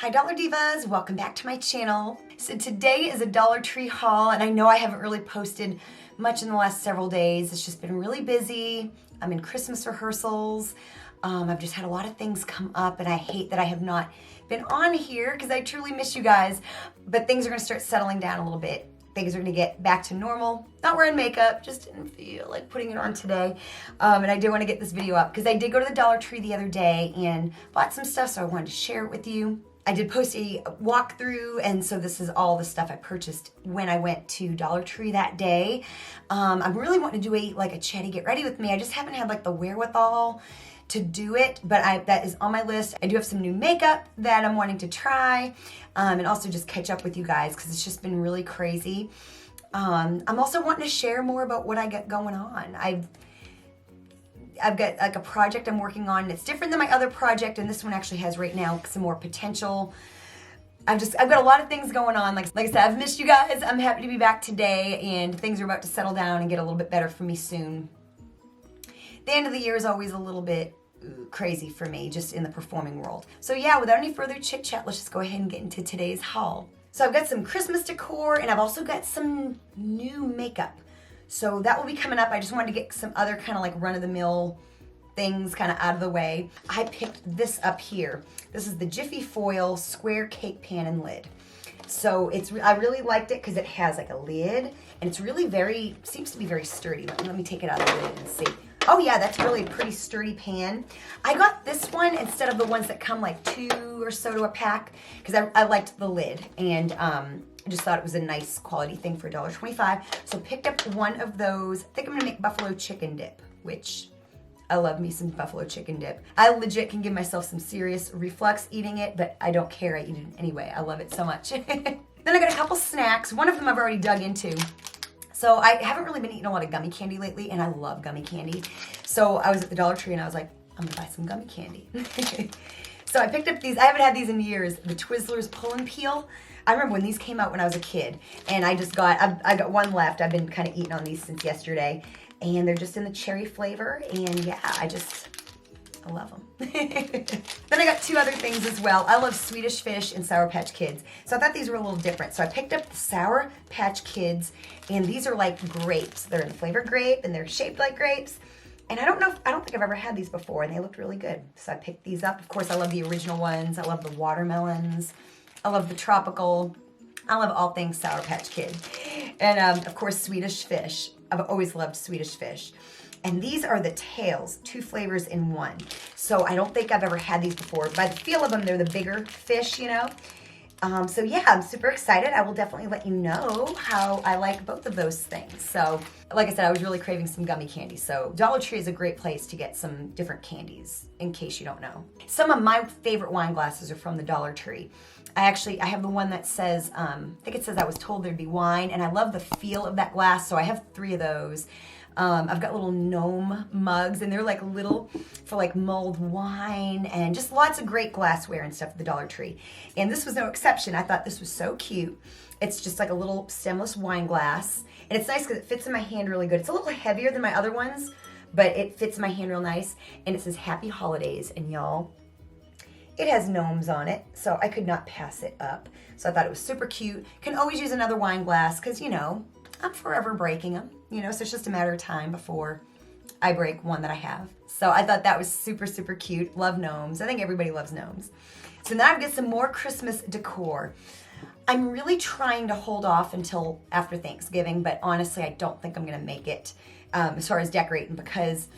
Hi Dollar Divas, welcome back to my channel. So today is a Dollar Tree haul, and I know I haven't really posted much in the last several days. It's just been really busy. I'm in Christmas rehearsals. I've just had a lot of things come up, and I hate that I have not been on here because I truly miss you guys. But things are gonna start settling down a little bit. Things are gonna get back to normal. Not wearing makeup, just didn't feel like putting it on today. And I did wanna get this video up because I did go to the Dollar Tree the other day and bought some stuff, so I wanted to share it with you. I did post a walkthrough, and so this is all the stuff I purchased when I went to Dollar Tree that day. I'm really wanting to do a chatty get ready with me. I just haven't had like the wherewithal to do it, but that is on my list. I do have some new makeup that I'm wanting to try, and also just catch up with you guys because it's just been really crazy. I'm also wanting to share more about what I got going on. I've got like a project I'm working on, and it's different than my other project, and this one actually has right now some more potential. I've got a lot of things going on. Like I said, I've missed you guys. I'm happy to be back today, and things are about to settle down and get a little bit better for me soon. The end of the year is always a little bit crazy for me, just in the performing world. So yeah, without any further chit chat, let's just go ahead and get into today's haul. So I've got some Christmas decor, and I've also got some new makeup. So that will be coming up. I just wanted to get some other kind of like run-of-the-mill things kind of out of the way. I picked this up here. This is the Jiffy Foil Square Cake Pan and Lid. So I really liked it because it has like a lid, and it's really seems to be very sturdy. Let me take it out of the lid and see. Oh yeah, that's really a pretty sturdy pan. I got this one instead of the ones that come like 2 or so to a pack because I liked the lid, and I just thought it was a nice quality thing for $1.25. So picked up one of those. I think I'm gonna make buffalo chicken dip, which I love me some buffalo chicken dip. I legit can give myself some serious reflux eating it, but I don't care, I eat it anyway. I love it so much. Then I got a couple snacks. One of them I've already dug into. So I haven't really been eating a lot of gummy candy lately, and I love gummy candy. So I was at the Dollar Tree and I was like, I'm gonna buy some gummy candy. So I picked up these, I haven't had these in years, the Twizzlers Pull and Peel. I remember when these came out when I was a kid, and I got one left. I've been kind of eating on these since yesterday, and they're just in the cherry flavor, and yeah, I love them. Then I got 2 other things as well. I love Swedish Fish and Sour Patch Kids, so I thought these were a little different. So I picked up the Sour Patch Kids, and these are like grapes. They're in the flavor grape, and they're shaped like grapes. And I don't think I've ever had these before, and they looked really good. So I picked these up. Of course, I love the original ones. I love the watermelons. I love the tropical. I love all things Sour Patch Kid. And of course, Swedish Fish. I've always loved Swedish Fish. And these are the tails, 2 flavors in one. So I don't think I've ever had these before. By the feel of them, they're the bigger fish, you know. So yeah, I'm super excited. I will definitely let you know how I like both of those things. So like I said, I was really craving some gummy candy. So Dollar Tree is a great place to get some different candies, in case you don't know. Some of my favorite wine glasses are from the Dollar Tree. I have the one that says, I think it says I was told there'd be wine, and I love the feel of that glass, so I have 3 of those. I've got little gnome mugs, and they're like little for like mulled wine, and just lots of great glassware and stuff at the Dollar Tree. And this was no exception. I thought this was so cute. It's just like a little stemless wine glass, and it's nice because it fits in my hand really good. It's a little heavier than my other ones, but it fits my hand real nice, and it says Happy Holidays, and y'all, it has gnomes on it, so I could not pass it up. So I thought it was super cute. Can always use another wine glass because, you know, I'm forever breaking them, you know, so it's just a matter of time before I break one that I have. So I thought that was super, super cute. Love gnomes. I think everybody loves gnomes. So now I've got some more Christmas decor. I'm really trying to hold off until after Thanksgiving, but honestly, I don't think I'm going to make it as far as decorating, because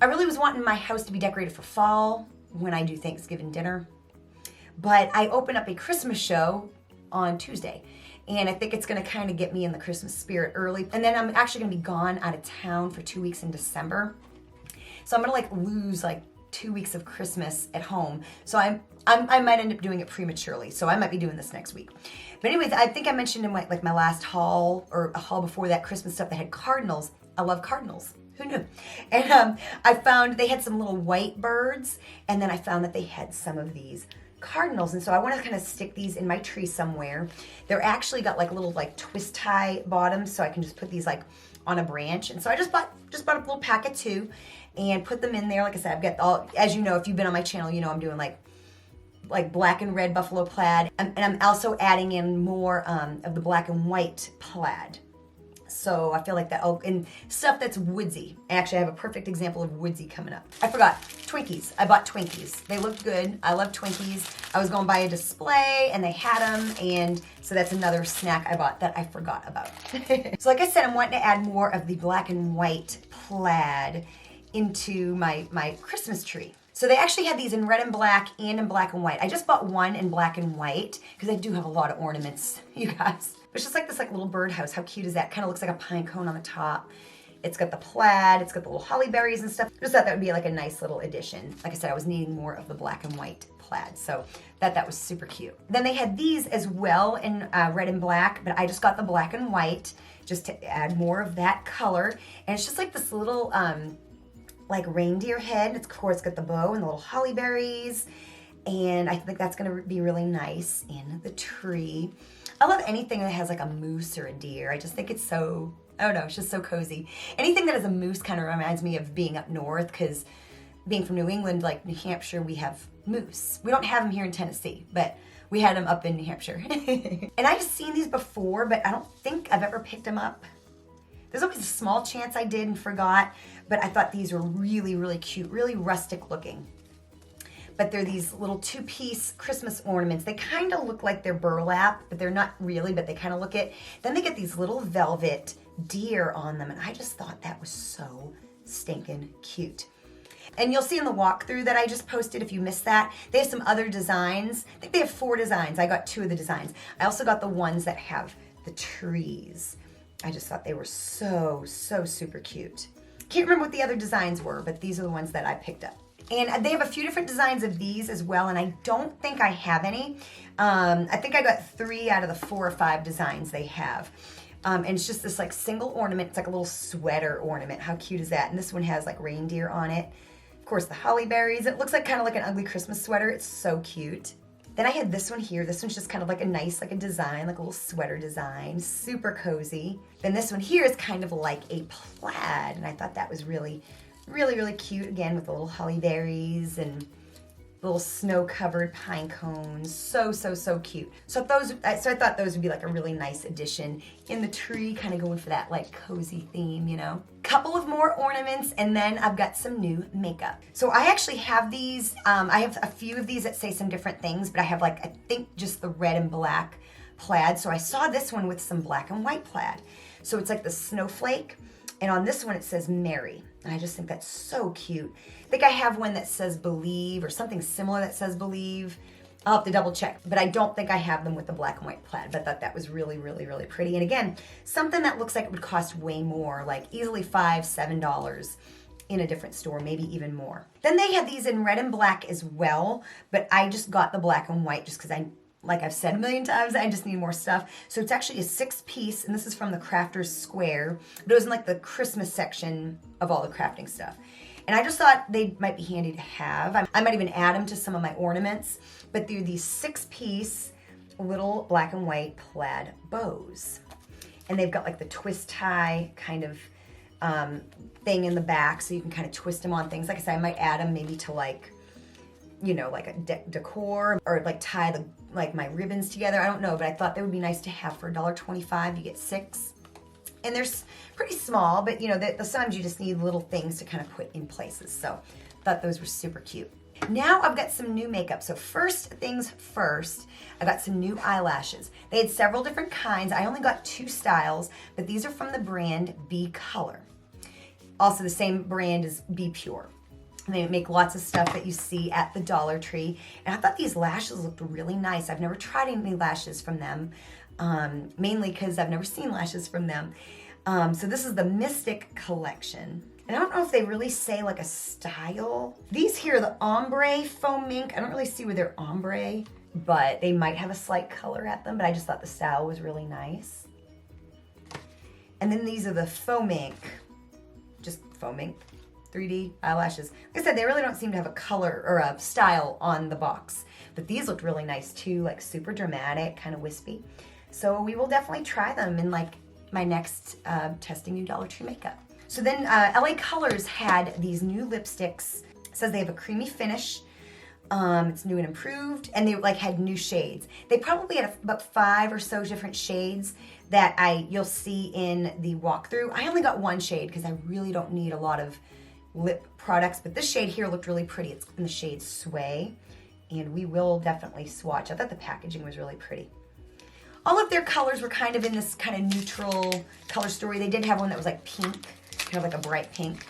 I really was wanting my house to be decorated for fall when I do Thanksgiving dinner. But I open up a Christmas show on Tuesday, and I think it's gonna kind of get me in the Christmas spirit early. And then I'm actually gonna be gone out of town for 2 weeks in December. So I'm gonna like lose like 2 weeks of Christmas at home. So I might end up doing it prematurely. So I might be doing this next week. But anyways, I think I mentioned in my last haul, or a haul before that, Christmas stuff that had cardinals. I love cardinals. Who knew? And I found they had some little white birds, and then I found that they had some of these cardinals, and so I want to kind of stick these in my tree somewhere. They're actually got like little like twist tie bottoms, so I can just put these like on a branch. And so I just bought a little pack of 2 and put them in there. Like I said, I've got all, as you know, if you've been on my channel, you know I'm doing like like black and red buffalo plaid. And I'm also adding in more of the black and white plaid. So I feel like that, oh, and stuff that's woodsy. Actually, I have a perfect example of woodsy coming up. I forgot, Twinkies. I bought Twinkies. They looked good. I love Twinkies. I was going to buy a display and they had them, and so that's another snack I bought that I forgot about. So like I said, I'm wanting to add more of the black and white plaid into my Christmas tree. So they actually had these in red and black and in black and white. I just bought one in black and white because I do have a lot of ornaments, you guys. It's just like this little birdhouse. How cute is that? Kind of looks like a pine cone on the top. It's got the plaid, it's got the little holly berries and stuff. Just thought that would be like a nice little addition. Like I said, I was needing more of the black and white plaid, so that was super cute. Then they had these as well in red and black, but I just got the black and white just to add more of that color. And it's just like this little like reindeer head. Of course, it's got the bow and the little holly berries, and I think that's gonna be really nice in the tree. I love anything that has like a moose or a deer. I just think it's so, I don't know, it's just so cozy. Anything that has a moose kind of reminds me of being up north, because being from New England, like New Hampshire, we have moose. We don't have them here in Tennessee, but we had them up in New Hampshire. And I've seen these before, but I don't think I've ever picked them up. There's always a small chance I did and forgot, but I thought these were really, really cute, really rustic looking. But they're these little two-piece Christmas ornaments. They kind of look like they're burlap, but they're not really, but they kind of look it. Then they get these little velvet deer on them, and I just thought that was so stinking cute. And you'll see in the walkthrough that I just posted, if you missed that, they have some other designs. I think they have 4 designs. I got 2 of the designs. I also got the ones that have the trees. I just thought they were so, so super cute. Can't remember what the other designs were, but these are the ones that I picked up. And they have a few different designs of these as well, and I don't think I have any. I think I got 3 out of the 4 or 5 designs they have. And it's just this like single ornament. It's like a little sweater ornament. How cute is that? And this one has like reindeer on it. Of course, the holly berries. It looks like kind of like an ugly Christmas sweater. It's so cute. Then I had this one here. This one's just kind of like a nice, like a design, like a little sweater design. Super cozy. Then this one here is kind of like a plaid, and I thought that was really, really, really cute. Again, with the little holly berries and little snow-covered pine cones. So, so, so cute. So I thought those would be like a really nice addition in the tree, kind of going for that like cozy theme, you know. Couple of more ornaments, and then I've got some new makeup. So I actually have these, I have a few of these that say some different things, but I have like, I think just the red and black plaid. So I saw this one with some black and white plaid. So it's like the snowflake, and on this one it says Mary. And I just think that's so cute. I think I have one that says believe, or something similar that says believe. I'll have to double check, but I don't think I have them with the black and white plaid, but I thought that was really, really, really pretty. And again, something that looks like it would cost way more, like easily $5, $7 in a different store, maybe even more. Then they had these in red and black as well, but I just got the black and white just because like I've said a million times, I just need more stuff. So it's actually a 6-piece, and this is from the Crafter's Square, but it was in like the Christmas section of all the crafting stuff. And I just thought they might be handy to have. I might even add them to some of my ornaments, but they're these 6-piece little black and white plaid bows. And they've got like the twist tie kind of thing in the back, so you can kind of twist them on things. Like I said, I might add them maybe to like, you know, like a decor, or like tie like my ribbons together. I don't know, but I thought they would be nice to have for $1.25. You get 6. And they're pretty small, but you know, sometimes you just need little things to kind of put in places. So I thought those were super cute. Now I've got some new makeup. So first things first, I got some new eyelashes. They had several different kinds. I only got 2 styles, but these are from the brand Be Color. Also the same brand as Be Pure. And they make lots of stuff that you see at the Dollar Tree. And I thought these lashes looked really nice. I've never tried any lashes from them, mainly because I've never seen lashes from them. So this is the Mystic Collection. And I don't know if they really say like a style. These here, the ombre faux mink, I don't really see where they're ombre, but they might have a slight color at them, but I just thought the style was really nice. And then these are the faux mink, just faux mink. 3D eyelashes. Like I said, they really don't seem to have a color or a style on the box, but these looked really nice too, like super dramatic, kind of wispy. So we will definitely try them in like my next testing new Dollar Tree makeup. So then LA Colors had these new lipsticks. It says they have a creamy finish. It's new and improved, and they like had new shades. They probably had about 5 or so different shades that you'll see in the walkthrough. I only got one shade because I really don't need a lot of lip products, but this shade here looked really pretty. It's in the shade Sway, and we will definitely swatch. I thought the packaging was really pretty. All of their colors were kind of in this kind of neutral color story. They did have one that was like pink, kind of like a bright pink.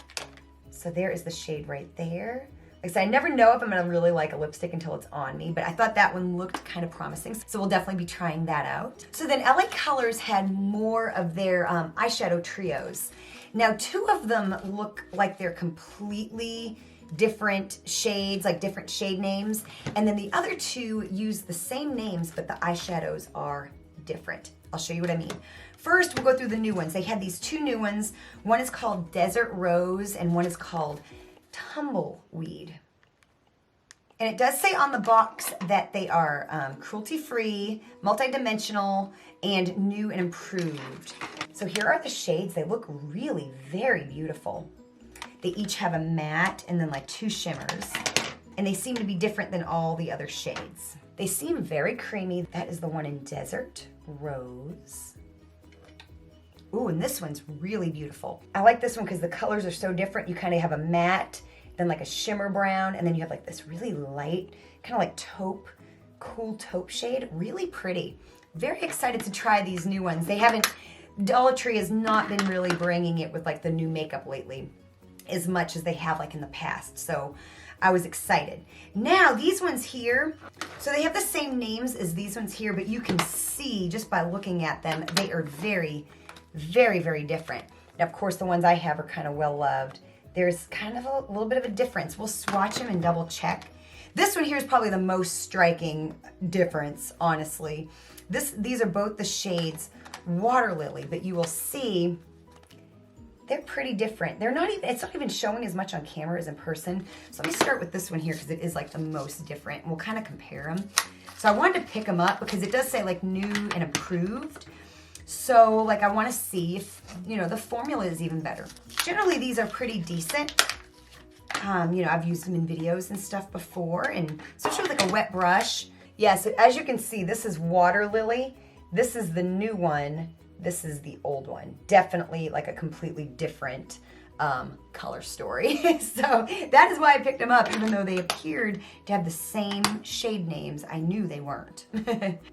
So there is the shade right there. Like I said, I never know if I'm gonna really like a lipstick until it's on me, but I thought that one looked kind of promising. So we'll definitely be trying that out. So then LA Colors had more of their eyeshadow trios. Now 2 of them look like they're completely different shades, like different shade names. And then the other 2 use the same names, but the eyeshadows are different. I'll show you what I mean. First, we'll go through the new ones. They had these 2 new ones. One is called Desert Rose and one is called Tumbleweed. And it does say on the box that they are cruelty-free, multi-dimensional, and new and improved. So here are the shades. They look really very beautiful. They each have a matte and then like 2 shimmers. And they seem to be different than all the other shades. They seem very creamy. That is the one in Desert Rose. Ooh, and this one's really beautiful. I like this one because the colors are so different. You kind of have a matte, then like a shimmer brown, and then you have like this really light, kind of like taupe, cool taupe shade. Really pretty. Very excited to try these new ones. Dollar Tree has not been really bringing it with like the new makeup lately as much as they have like in the past. So I was excited. Now these ones here, so they have the same names as these ones here, but you can see just by looking at them, they are very, very, very different. Now, of course, the ones I have are kind of well loved. There's kind of a little bit of a difference. We'll swatch them and double check. This one here is probably the most striking difference, honestly. These are both the shades Water Lily, but you will see they're pretty different. It's not even showing as much on camera as in person. So let me start with this one here because it is like the most different. We'll kind of compare them. So I wanted to pick them up because it does say like new and improved. So like I want to see if, the formula is even better. Generally these are pretty decent. I've used them in videos and stuff before, and especially with like a wet brush. Yes, as you can see, this is Water Lily. This is the new one. This is the old one. Definitely like a completely different color story. So that is why I picked them up, even though they appeared to have the same shade names. I knew they weren't.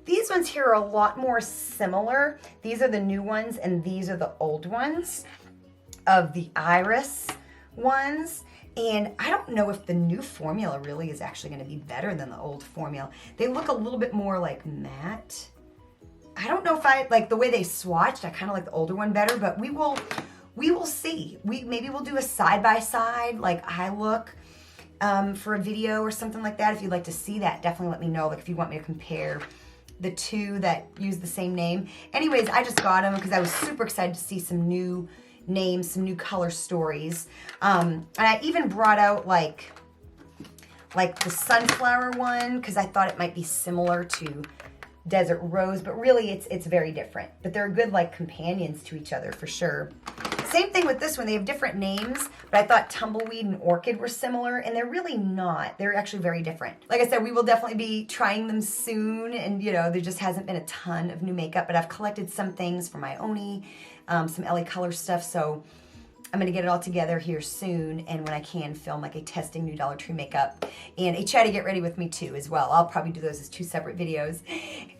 These ones here are a lot more similar. These are the new ones and these are the old ones of the Iris ones. And I don't know if the new formula really is actually going to be better than the old formula. They look a little bit more like matte. I don't know if I like the way they swatched. I kind of like the older one better, but we will see. Maybe we'll do a side-by-side like eye look for a video or something like that. If you'd like to see that, definitely let me know. Like if you want me to compare the 2 that use the same name. Anyways, I just got them because I was super excited to see some new names, some new color stories. And I even brought out like the sunflower one because I thought it might be similar to Desert Rose, but really it's very different. But they're good like companions to each other for sure. Same thing with this one. They have different names, but I thought Tumbleweed and Orchid were similar, and they're really not. They're actually very different. Like I said, we will definitely be trying them soon, and there just hasn't been a ton of new makeup, but I've collected some things from Ioni, some LA Color stuff, so I'm gonna get it all together here soon, and when I can, film like a testing new Dollar Tree makeup and a try to get ready with me too as well. I'll probably do those as 2 separate videos.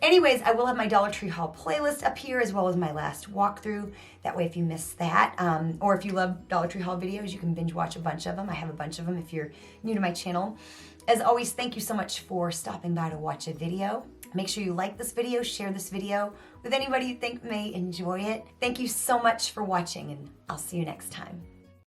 Anyways, I will have my Dollar Tree haul playlist up here as well as my last walkthrough. That way if you missed that, or if you love Dollar Tree haul videos, you can binge watch a bunch of them. I have a bunch of them if you're new to my channel. As always, thank you so much for stopping by to watch a video. Make sure you like this video, share this video with anybody you think may enjoy it. Thank you so much for watching, and I'll see you next time.